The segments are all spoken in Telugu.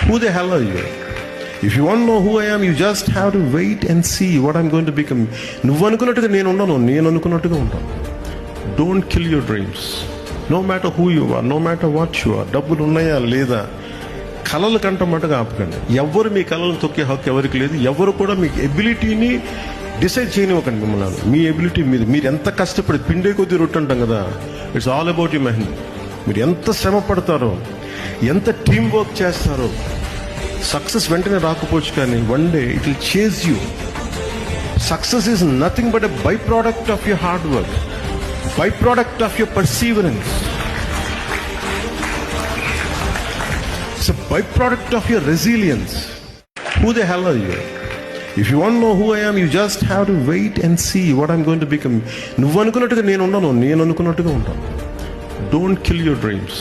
Who the hell are you? If you want to know who I am, you just have to wait and see what I'm going to become. నువ్వు అనుకున్నట్టుగా నేను ఉండను, నేను అనుకున్నట్టుగా ఉంటాను. Don't kill your dreams. No matter who you are, no matter what you are. డబ్బులు ఉన్నాయా లేదా, కళలు కంట మటుగా ఆపకండి. ఎవరు మీ కళలను తొక్కే హక్కు ఎవరికి లేదు. ఎవరు కూడా మీ ఎబిలిటీని డిసైడ్ చేయనివ్వకండి మిమ్మల్ని. మీ ఎబిలిటీ మీరు ఎంత కష్టపడి పిండే కొద్దీ రొట్టె అంటాం కదా, ఇట్స్ ఆల్ అబౌట్ యూ మెహనత్. మీరు ఎంత శ్రమ పడతారో, ఎంత టీం వర్క్ చేస్తారో, సక్సెస్ వెంటనే రాకపోవచ్చు, కానీ one day it will chase you. Success is nothing but a by product of your hard work, by product of your perseverance. It's a by product of your resilience. Who the hell are you? If you want to know who I am, you just have to wait and see what I'm going to become. నువ్వు అనుకున్నట్టుగా నేను ఉండను, నేను అనుకున్నట్టుగా ఉంటాను. Don't kill your dreams.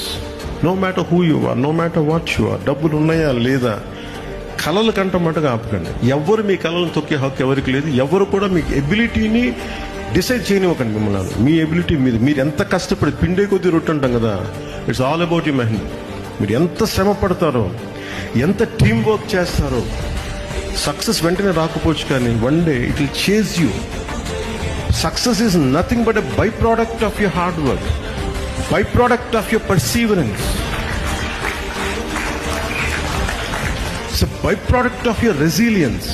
No matter who you are, no matter what you are. డబ్బులు ఉన్నాయా లేదా, కళలు కంట మటుగా ఆపకండి. ఎవరు మీ కళలను తొక్కే హక్కు ఎవరికి లేదు. ఎవరు కూడా మీ ఎబిలిటీని డిసైడ్ చేయనివ్వకండి మిమ్మల్ని. మీ ఎబిలిటీ మీరు ఎంత కష్టపడి పిండే కొద్దీ రొట్టె అంటాం కదా, ఇట్స్ ఆల్ అబౌట్ యూ మెహనత్. మీరు ఎంత శ్రమ పడతారో, ఎంత టీం వర్క్ చేస్తారో, సక్సెస్ వెంటనే రాకపోవచ్చు, కానీ one day it will chase you. Success is nothing but a by product of your hard work, by product of your perseverance. It's a by product of your resilience.